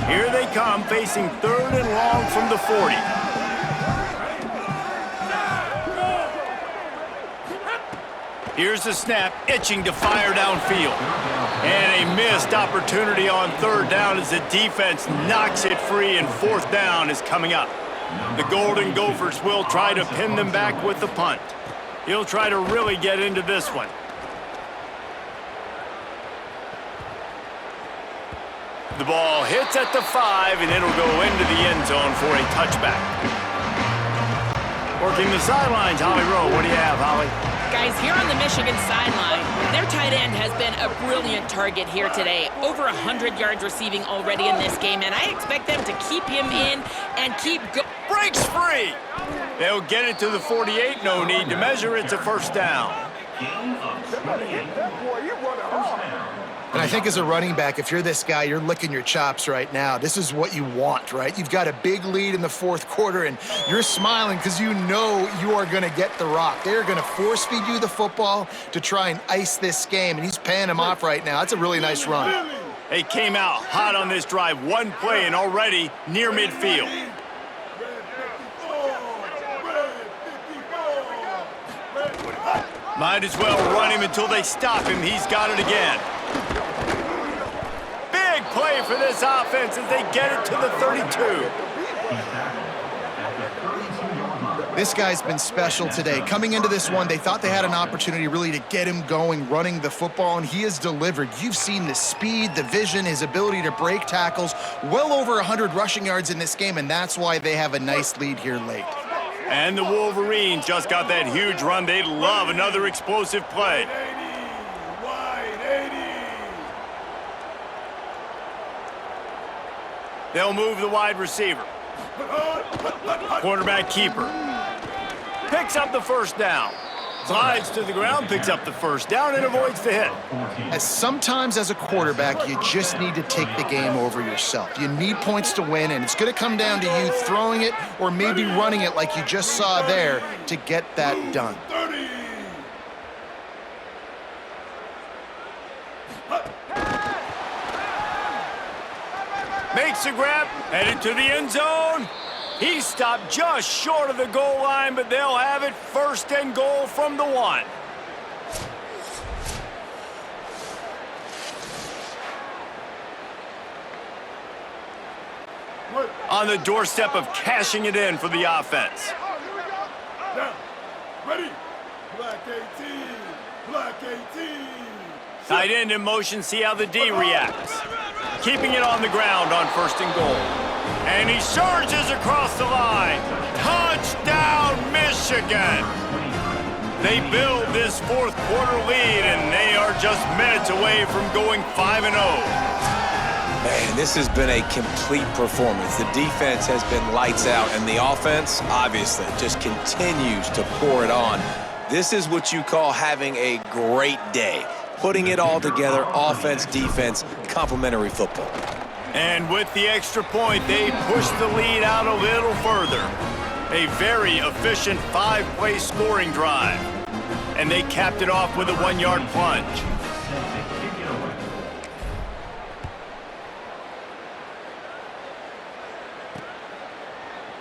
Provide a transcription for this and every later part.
Here they come, facing 3rd and long from the 40. Here's the snap, itching to fire downfield. And a missed opportunity on 3rd down as the defense knocks it free, and 4th down is coming up. The Golden Gophers will try to pin them back with the punt. He'll try to really get into this one. The ball hits at the 5, and it'll go into the end zone for a touchback. Working the sidelines, Holly Rowe. What do you have, Holly? Guys, here on the Michigan sideline, their tight end has been a brilliant target here today. Over 100 yards receiving already in this game, and I expect them to keep him in and keep going. Breaks free. They'll get it to the 48. No need to measure. It's a 1st down. And I think as a running back, if you're this guy, you're licking your chops right now. This is what you want, right? You've got a big lead in the 4th quarter, and you're smiling because you know you are going to get the rock. They're going to force-feed you the football to try and ice this game, and he's paying him off right now. That's a really nice run. They came out hot on this drive. One play and already near midfield. Might as well run him until they stop him. He's got it again. Big play for this offense as they get it to the 32. This guy's been special today. Coming into this one, they thought they had an opportunity really to get him going, running the football, and he has delivered. You've seen the speed, the vision, his ability to break tackles, well over 100 rushing yards in this game, and that's why they have a nice lead here late. And the Wolverines just got that huge run. They love another explosive play. They'll move the wide receiver. Quarterback keeper. Picks up the 1st down. Slides to the ground, picks up the 1st down, and avoids the hit. As sometimes as a quarterback, you just need to take the game over yourself. You need points to win, and it's going to come down to you throwing it or maybe running it like you just saw there to get that done. Makes the grab, headed to the end zone. He stopped just short of the goal line, but they'll have it 1st and goal from the 1. On the doorstep of cashing it in for the offense. Down. Ready. Black 18. Black 18. Tight end in motion, see how the D reacts. Keeping it on the ground on 1st and goal. And he surges across the line. Touchdown, Michigan! They build this 4th quarter lead, and they are just minutes away from going 5-0. Man, this has been a complete performance. The defense has been lights out, and the offense, obviously, just continues to pour it on. This is what you call having a great day. Putting it all together, offense, defense, complementary football. And with the extra point, they push the lead out a little further. A very efficient 5-play scoring drive. And they capped it off with a 1-yard plunge.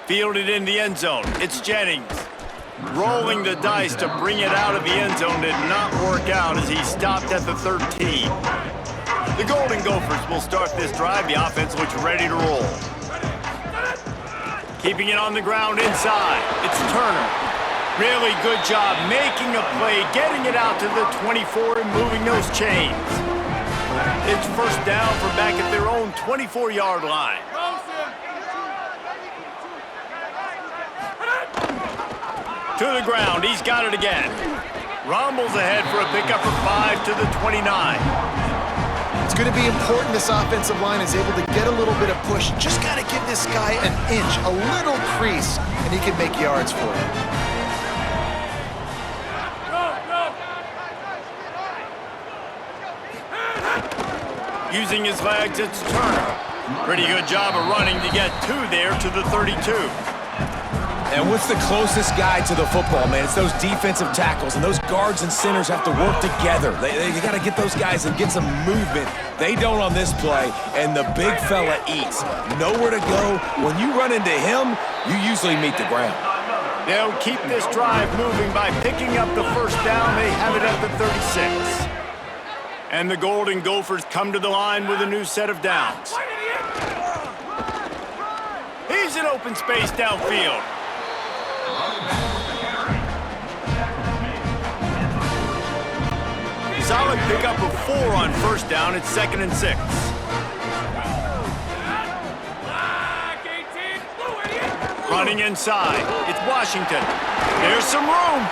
Fielded in the end zone. It's Jennings. Rolling the dice to bring it out of the end zone did not work out as he stopped at the 13. The Golden Gophers will start this drive. The offense looks ready to roll. Keeping it on the ground inside. It's Turner. Really good job making a play, getting it out to the 24 and moving those chains. It's 1st down for back at their own 24-yard line. To the ground. He's got it again. Rumbles ahead for a pickup of 5 to the 29. It's going to be important this offensive line is able to get a little bit of push. Just got to give this guy an inch, a little crease, and he can make yards for you. Using his legs, it's Turner. Pretty good job of running to get 2 there to the 32. And what's the closest guy to the football, man? It's those defensive tackles, and those guards and centers have to work together. They got to get those guys and get some movement. They don't on this play, and the big fella eats. Nowhere to go. When you run into him, you usually meet the ground. They'll keep this drive moving by picking up the first down. They have it at the 36. And the Golden Gophers come to the line with a new set of downs. He's in open space downfield. Solid pickup of 4 on first down. It's 2nd and 6. Running inside. It's Washington. There's some room.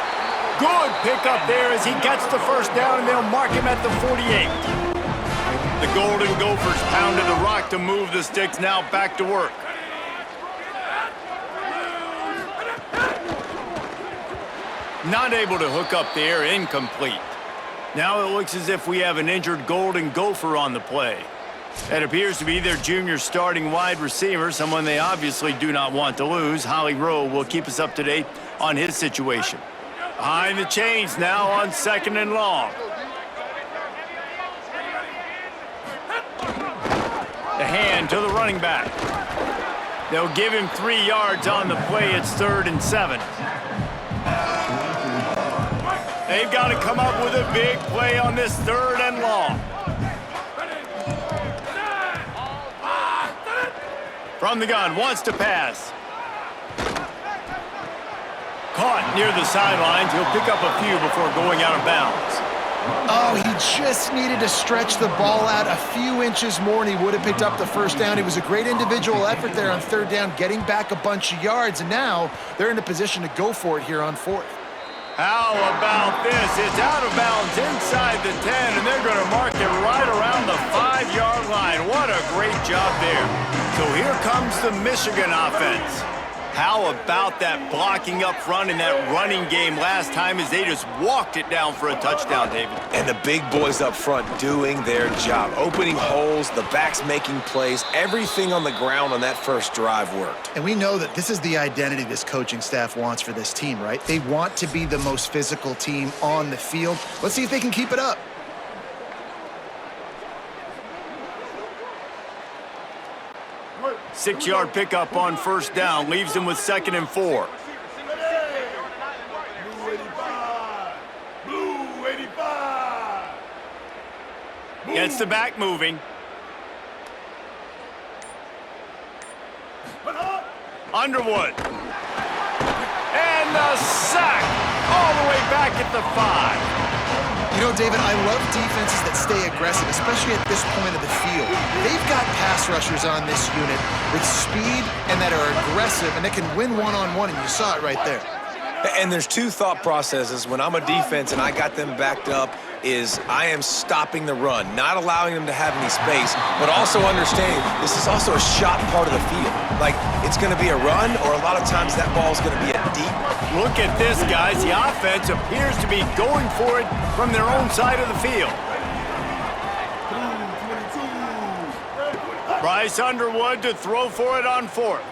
Good pickup there as he gets the first down, and they'll mark him at the 48. The Golden Gophers pounded the rock to move the sticks. Now back to work. Not able to hook up there. Incomplete. Now it looks as if we have an injured Golden Gopher on the play. That appears to be their junior starting wide receiver, someone they obviously do not want to lose. Holly Rowe will keep us up to date on his situation. Behind the chains now on 2nd and long. The hand to the running back. They'll give him 3 yards on the play. It's 3rd and 7. They've got to come up with a big play on this 3rd and long. From the gun, wants to pass. Caught near the sidelines. He'll pick up a few before going out of bounds. Oh, he just needed to stretch the ball out a few inches more, and he would have picked up the first down. It was a great individual effort there on 3rd down, getting back a bunch of yards, and now they're in a position to go for it here on 4th. How about this? It's out of bounds inside the 10, and they're going to mark it right around the 5-yard line. What a great job there. So here comes the Michigan offense. How about that blocking up front in that running game last time as they just walked it down for a touchdown, David? And the big boys up front doing their job. Opening holes, the backs making plays. Everything on the ground on that first drive worked. And we know that this is the identity this coaching staff wants for this team, right? They want to be the most physical team on the field. Let's see if they can keep it up. Good. 6-yard pickup on first down leaves them with 2nd and 4. Blue 85. Blue 85. Gets the back moving. Underwood. And the sack all the way back at the 5. You know, David, I love defenses that stay aggressive, especially at this point of the field. They've got pass rushers on this unit with speed and that are aggressive and that can win one-on-one, and you saw it right there. And there's 2 thought processes when I'm a defense and I got them backed up is I am stopping the run, not allowing them to have any space, but also understanding this is also a shot part of the field. Like, it's going to be a run, or a lot of times that ball is going to be a deep. Look at this, guys. The offense appears to be going for it from their own side of the field. Bryce Underwood to throw for it on 4th.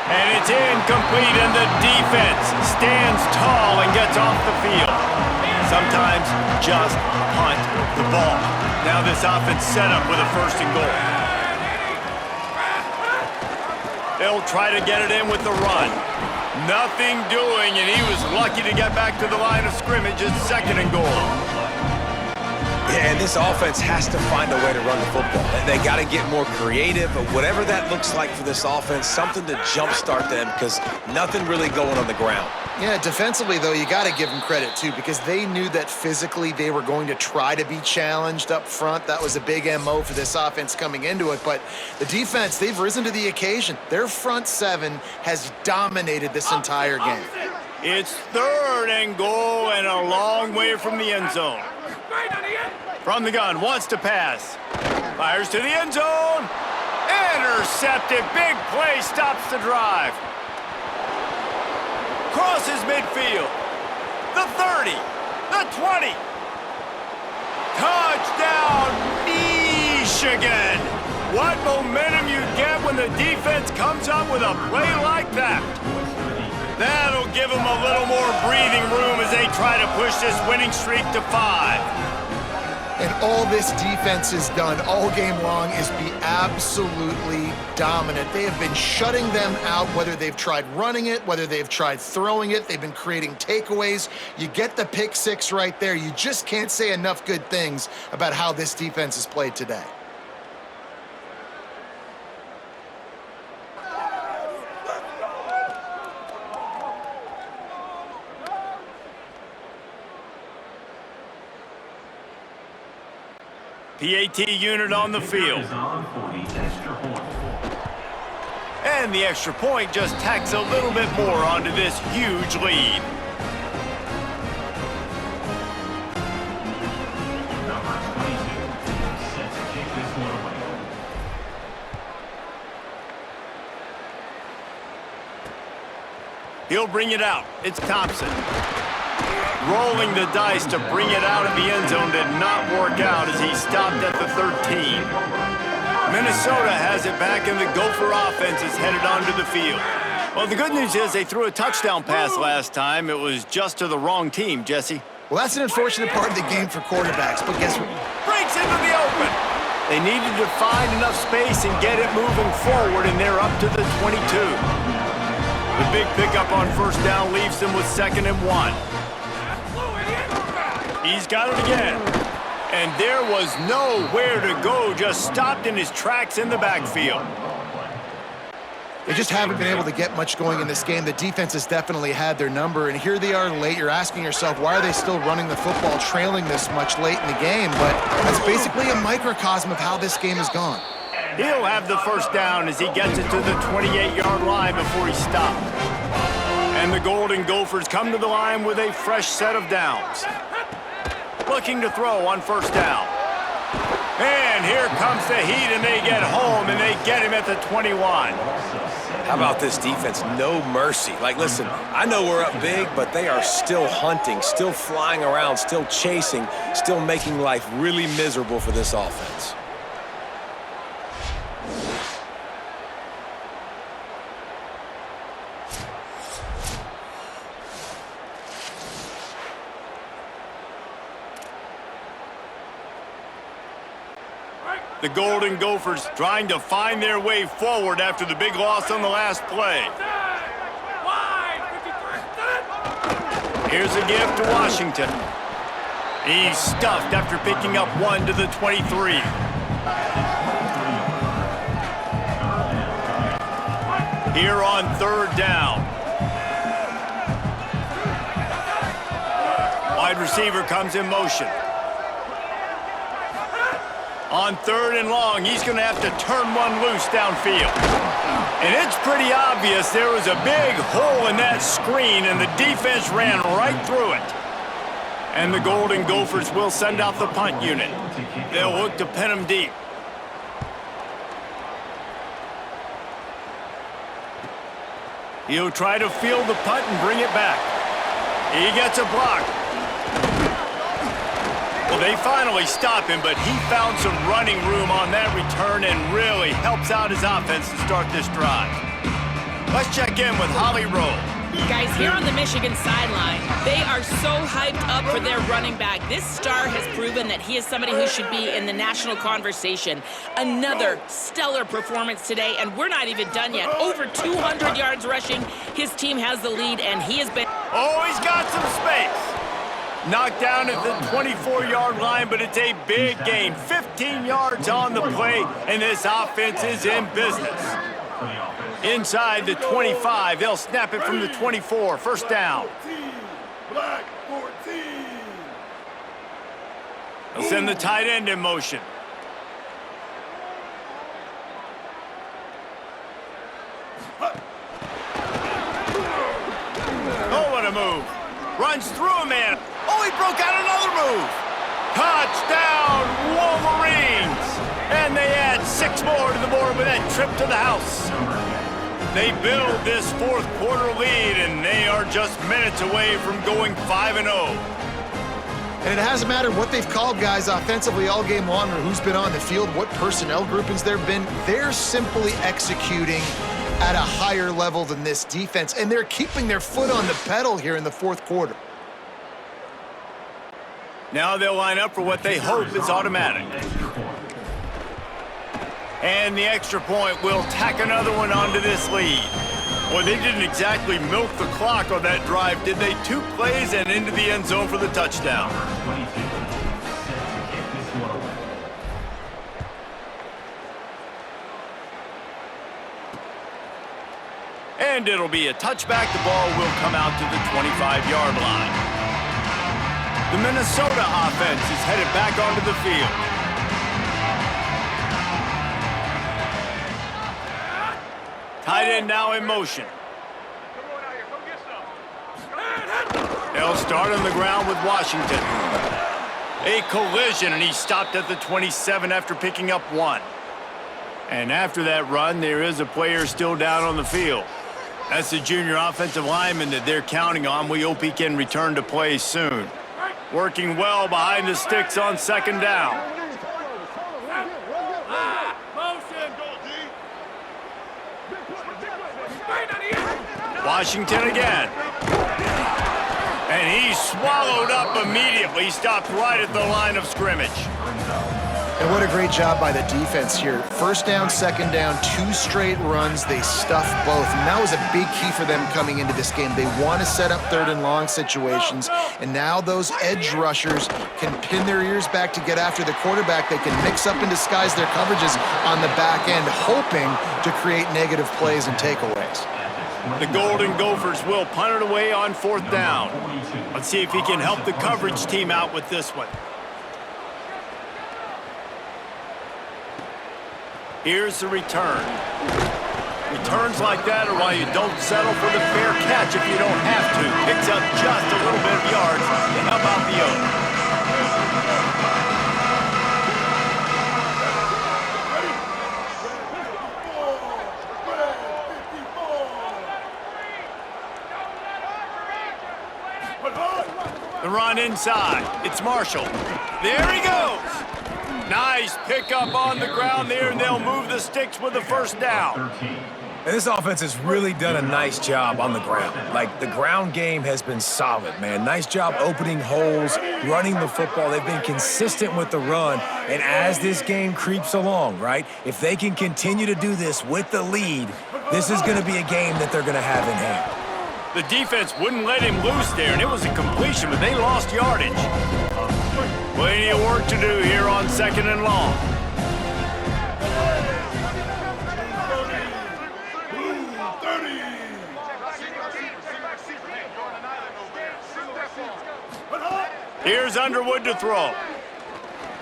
And it's incomplete, and the defense stands tall and gets off the field. Sometimes just punt the ball. Now this offense set up with a 1st and goal. They'll try to get it in with the run. Nothing doing, and he was lucky to get back to the line of scrimmage. It's 2nd and goal. Yeah, and this offense has to find a way to run the football. They got to get more creative, but whatever that looks like for this offense, something to jumpstart them, because nothing really going on the ground. Yeah, defensively, though, you got to give them credit, too, because they knew that physically they were going to try to be challenged up front. That was a big MO for this offense coming into it. But the defense, they've risen to the occasion. Their front 7 has dominated this entire game. It's 3rd and goal and a long way from the end zone. From the gun, wants to pass. Fires to the end zone. Intercepted. Big play, stops the drive. Crosses midfield. The 30. The 20. Touchdown, Michigan. What momentum you get when the defense comes up with a play like that. That'll give them a little more breathing room as they try to push this winning streak to 5. And all this defense has done all game long is be absolutely dominant. They have been shutting them out, whether they've tried running it, whether they've tried throwing it. They've been creating takeaways. You get the pick six right there. You just can't say enough good things about how this defense has played today. PAT unit on the field. And the extra point just tacks a little bit more onto this huge lead. He'll bring it out. It's Thompson. Rolling the dice to bring it out of the end zone did not work out as he stopped at the 13. Minnesota has it back and the Gopher offense is headed onto the field. Well, the good news is they threw a touchdown pass last time. It was just to the wrong team, Jesse. Well, that's an unfortunate part of the game for quarterbacks, but guess what? Breaks into the open. They needed to find enough space and get it moving forward, and they're up to the 22. The big pickup on first down leaves them with 2nd and 1. He's got it again. And there was nowhere to go, just stopped in his tracks in the backfield. They just haven't been able to get much going in this game. The defense has definitely had their number, and here they are late. You're asking yourself, why are they still running the football, trailing this much late in the game? But that's basically a microcosm of how this game has gone. He'll have the first down as he gets it to the 28-yard line before he stopped. And the Golden Gophers come to the line with a fresh set of downs. Looking to throw on first down. And here comes the heat, and they get home, and they get him at the 21. How about this defense? No mercy. Like, listen, I know we're up big, but they are still hunting, still flying around, still chasing, still making life really miserable for this offense. The Golden Gophers trying to find their way forward after the big loss on the last play. Here's a gift to Washington. He's stuffed after picking up 1 to the 23. Here on 3rd down. Wide receiver comes in motion. On 3rd and long, he's going to have to turn one loose downfield. And it's pretty obvious there was a big hole in that screen, and the defense ran right through it. And the Golden Gophers will send out the punt unit. They'll look to pin him deep. He'll try to field the punt and bring it back. He gets a block. Well, they finally stop him, but he found some running room on that return and really helps out his offense to start this drive. Let's check in with Holly Rowe. Guys, here on the Michigan sideline, they are so hyped up for their running back. This star has proven that he is somebody who should be in the national conversation. Another stellar performance today, and we're not even done yet. Over 200 yards rushing. His team has the lead, and he has been... Oh, he's got some space. Knocked down at the 24-yard line, but it's a big gain. 15 yards on the play, and this offense is in business. Inside the 25, they'll snap it from the 24. First down. Black 14. They'll send the tight end in motion. Oh, what a move. Runs through a man. Oh, he broke out another move. Touchdown, Wolverines. And they add 6 more to the board with that trip to the house. They build this 4th quarter lead, and they are just minutes away from going 5-0. And it hasn't mattered what they've called guys offensively all game long or who's been on the field, what personnel groupings there have been. They're simply executing at a higher level than this defense, and they're keeping their foot on the pedal here in the fourth quarter. Now they'll line up for what they hope is automatic. And the extra point will tack another one onto this lead. Well, they didn't exactly milk the clock on that drive, did they? 2 plays and into the end zone for the touchdown. And it'll be a touchback. The ball will come out to the 25-yard line. The Minnesota offense is headed back onto the field. Tight end now in motion. They'll start on the ground with Washington. A collision, and he stopped at the 27 after picking up 1. And after that run, there is a player still down on the field. That's the junior offensive lineman that they're counting on. We hope he can return to play soon. Working well behind the sticks on 2nd down. Washington again. And he swallowed up immediately. Stopped right at the line of scrimmage. And what a great job by the defense here. 1st down, 2nd down, 2 straight runs. They stuffed both. And that was a big key for them coming into this game. They want to set up 3rd and long situations. And now those edge rushers can pin their ears back to get after the quarterback. They can mix up and disguise their coverages on the back end, hoping to create negative plays and takeaways. The Golden Gophers will punt it away on 4th down. Let's see if he can help the coverage team out with this one. Here's the return. Returns like that are why you don't settle for the fair catch if you don't have to. Picks up just a little bit of yards to help out the other. The run inside. It's Marshall. There he goes. Nice pickup on the ground there, and they'll move the sticks with the 1st down. And this offense has really done a nice job on the ground. Like, the ground game has been solid, man. Nice job opening holes, running the football. They've been consistent with the run. And as this game creeps along, right, if they can continue to do this with the lead, this is going to be a game that they're going to have in hand. The defense wouldn't let him loose there, and it was a completion, but they lost yardage. Plenty of work to do here on 2nd and long. Here's Underwood to throw.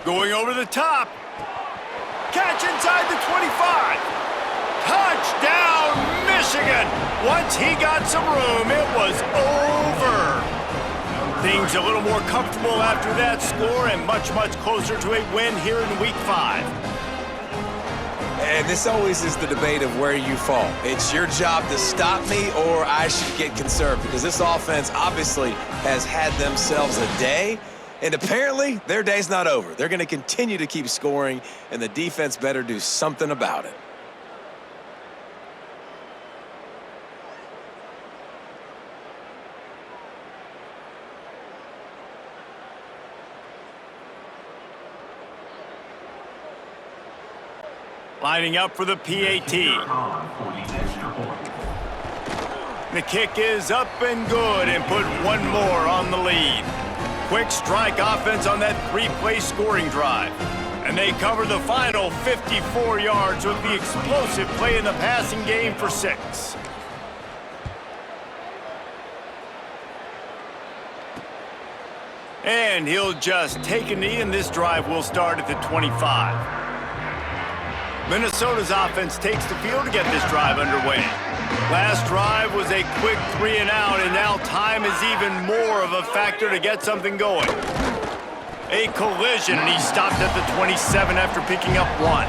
Going over the top. Catch inside the 25. Touchdown, Michigan! Once he got some room, it was over. Things a little more comfortable after that score and much, much closer to a win here in Week 5. And this always is the debate of where you fall. It's your job to stop me or I should get conserved, because this offense obviously has had themselves a day, and apparently their day's not over. They're going to continue to keep scoring, and the defense better do something about it. Lining up for the PAT. The kick is up and good, and put 1 more on the lead. Quick strike offense on that 3-play scoring drive. And they cover the final 54 yards with the explosive play in the passing game for 6. And he'll just take a knee, and this drive will start at the 25. Minnesota's offense takes the field to get this drive underway. Last drive was a quick 3 and out, and now time is even more of a factor to get something going. A collision, and he stopped at the 27 after picking up 1.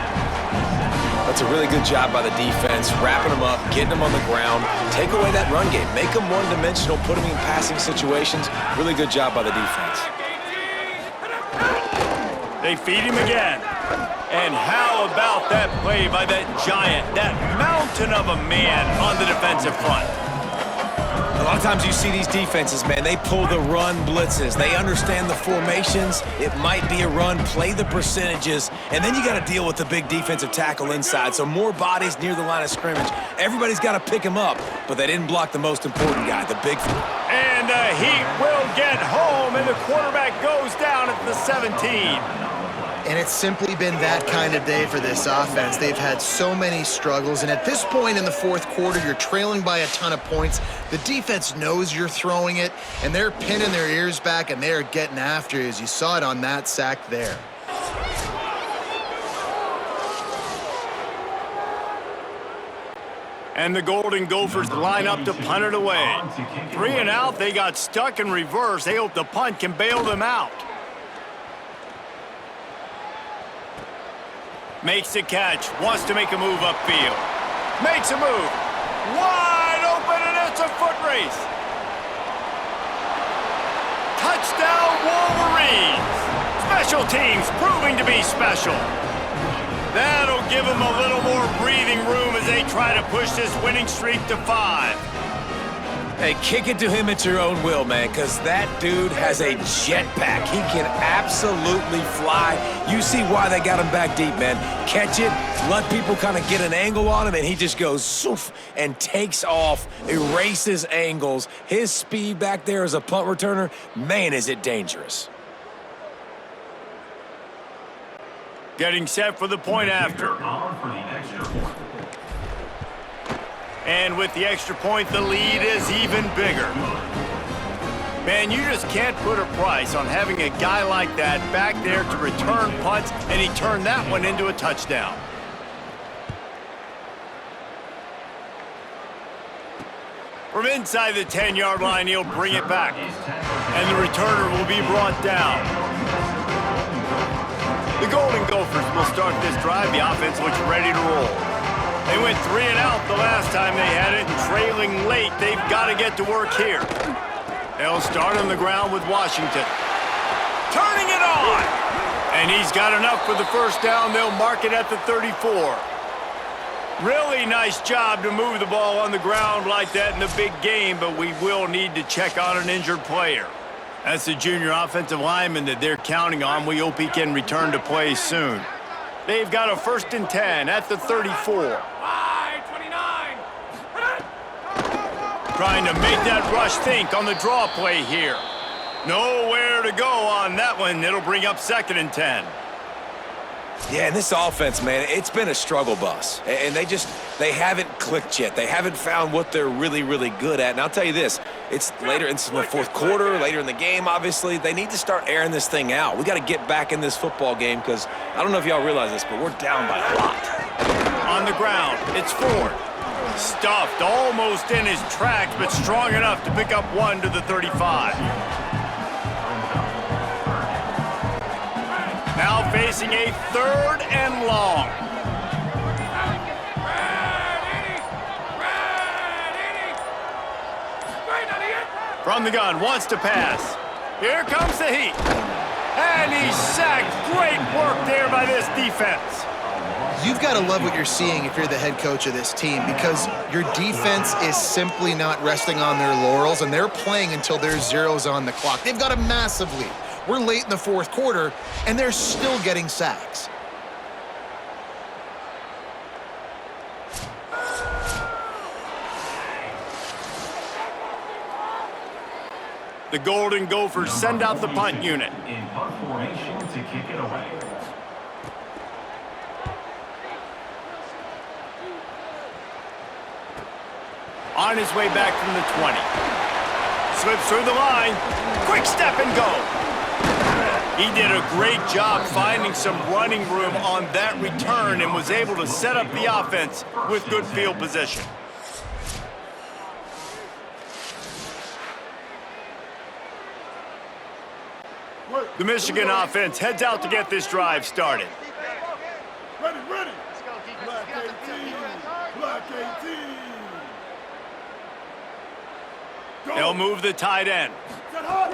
That's a really good job by the defense, wrapping them up, getting them on the ground, take away that run game, make them one-dimensional, put them in passing situations. Really good job by the defense. They feed him again. And how about that play by that giant, that mountain of a man on the defensive front? A lot of times you see these defenses, man, they pull the run blitzes. They understand the formations. It might be a run, play the percentages, and then you got to deal with the big defensive tackle inside. So more bodies near the line of scrimmage. Everybody's got to pick him up, but they didn't block the most important guy, the big. And the Heat will get home, and the quarterback goes down at the 17. And it's simply been that kind of day for this offense. They've had so many struggles, and at this point in the fourth quarter, you're trailing by a ton of points. The defense knows you're throwing it, and they're pinning their ears back, and they're getting after you, as you saw it on that sack there. And the Golden Gophers line up to punt it away. 3 and out, they got stuck in reverse. They hope the punt can bail them out. Makes the catch, wants to make a move upfield. Makes a move. Wide open, and it's a foot race. Touchdown, Wolverines. Special teams proving to be special. That'll give them a little more breathing room as they try to push this winning streak to 5. Hey, kick it to him at your own will, man, because that dude has a jetpack. He can absolutely fly. You see why they got him back deep, man. Catch it, let people kind of get an angle on him, and he just goes zoof and takes off, erases angles. His speed back there as a punt returner, man, is it dangerous. Getting set for the point after. And with the extra point, the lead is even bigger. Man, you just can't put a price on having a guy like that back there to return punts, and he turned that one into a touchdown. From inside the 10-yard line, he'll bring it back. And the returner will be brought down. The Golden Gophers will start this drive. The offense looks ready to roll. They went 3 and out the last time they had it, and trailing late, they've got to get to work here. They'll start on the ground with Washington. Turning it on! And he's got enough for the first down. They'll mark it at the 34. Really nice job to move the ball on the ground like that in the big game, but we will need to check on an injured player. That's the junior offensive lineman that they're counting on. We hope he can return to play soon. They've got a 1st and 10 at the 34. Trying to make that rush think on the draw play here. Nowhere to go on that one. It'll bring up 2nd and 10. Yeah, and this offense, man, it's been a struggle bus. And they haven't clicked yet. They haven't found what they're really, really good at. And I'll tell you this, it's later in the fourth quarter, later in the game, obviously. They need to start airing this thing out. We got to get back in this football game because I don't know if y'all realize this, but we're down by a lot. On the ground, it's Ford. Stuffed almost in his tracks, but strong enough to pick up 1 to the 35. Now facing a 3rd and long. From the gun, wants to pass. Here comes the Heat. And he's sacked. Great work there by this defense. You've got to love what you're seeing if you're the head coach of this team, because your defense is simply not resting on their laurels, and they're playing until there's zeros on the clock. They've got a massive lead. We're late in the fourth quarter, and they're still getting sacks. The Golden Gophers send out the punt unit. In punt formation to kick it away. On his way back from the 20. Slips through the line. Quick step and go. He did a great job finding some running room on that return and was able to set up the offense with good field position. The Michigan offense heads out to get this drive started. Ready, ready. Black 18. Black 18. Go. They'll move the tight end. Set high.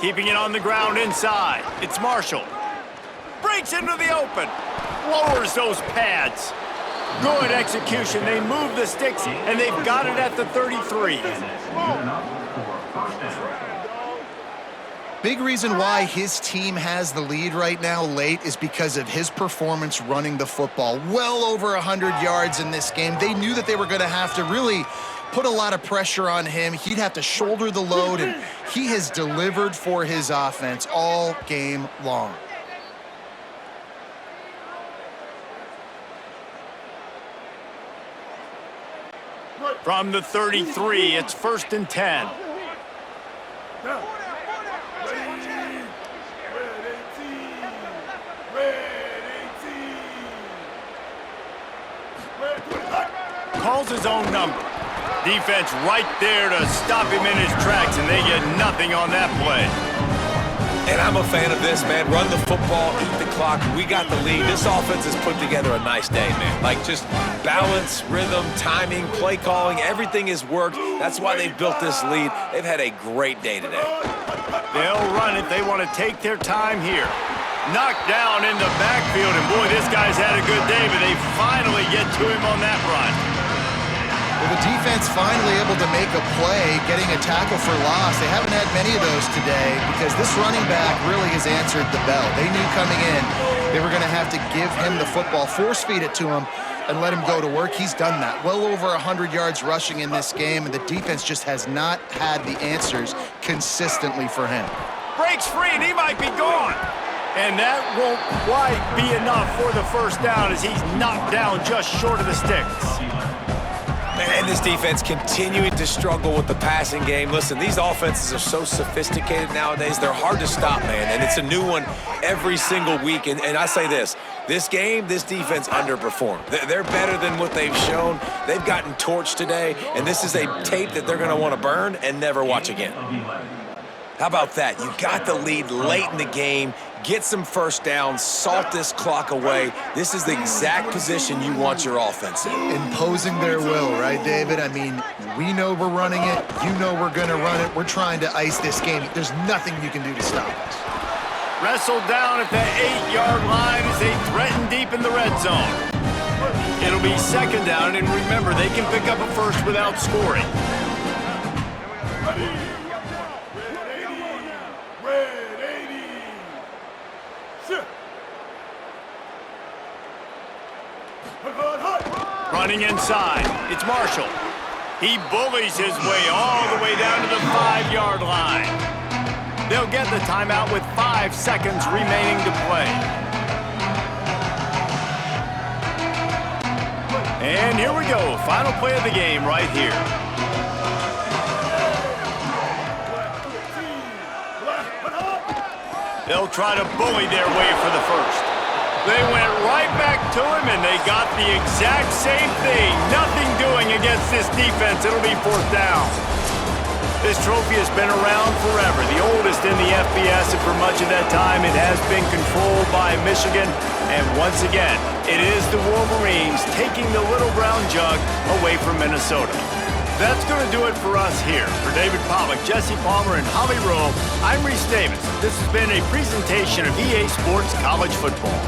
Keeping it on the ground inside. It's Marshall. Breaks into the open. Lowers those pads. Good execution. They move the sticks, and they've got it at the 33. Good enough for first down. Big reason why his team has the lead right now late is because of his performance running the football. Well over 100 yards in this game. They knew that they were going to have to really put a lot of pressure on him. He'd have to shoulder the load, and he has delivered for his offense all game long. From the 33, it's 1st and 10. Now. Ready. Red 18. Red 18. Red 20. Calls his own number. Defense right there to stop him in his tracks, and they get nothing on that play. And I'm a fan of this, man. Run the football, eat the clock. We got the lead. This offense has put together a nice day, man. Like, just balance, rhythm, timing, play calling, everything has worked. That's why they've built this lead. They've had a great day today. They'll run it. They want to take their time here. Knocked down in the backfield, and boy, this guy's had a good day, but they finally get to him on that run. Well, the defense finally able to make a play, getting a tackle for loss. They haven't had many of those today because this running back really has answered the bell. They knew coming in they were going to have to give him the football, force feed it to him, and let him go to work. He's done that. Well over 100 yards rushing in this game, and the defense just has not had the answers consistently for him. Breaks free, and he might be gone. And that won't quite be enough for the first down as he's knocked down just short of the sticks. Man, this defense continuing to struggle with the passing game. Listen, these offenses are so sophisticated nowadays. They're hard to stop, man, and it's a new one every single week. And I say this game, this defense underperformed. They're better than what they've shown. They've gotten torched today, and this is a tape that they're going to want to burn and never watch again. How about that? You got the lead late in the game. Get some first downs, salt this clock away. This is the exact position you want your offense in. Imposing their will, right, David? I mean, we know we're running it. You know we're going to run it. We're trying to ice this game. There's nothing you can do to stop us. Wrestled down at the 8-yard line as they threaten deep in the red zone. It'll be 2nd down, and remember, they can pick up a first without scoring. Running inside, it's Marshall. He bullies his way all the way down to the 5-yard line. They'll get the timeout with 5 seconds remaining to play. And here we go, final play of the game right here. They'll try to bully their way for the first. They went right back to him, and they got the exact same thing. Nothing doing against this defense. It'll be 4th down. This trophy has been around forever, the oldest in the FBS, and for much of that time, it has been controlled by Michigan. And once again, it is the Wolverines taking the Little Brown Jug away from Minnesota. That's going to do it for us here. For David Pollack, Jesse Palmer, and Holly Rowe, I'm Reese Davis. This has been a presentation of EA Sports College Football.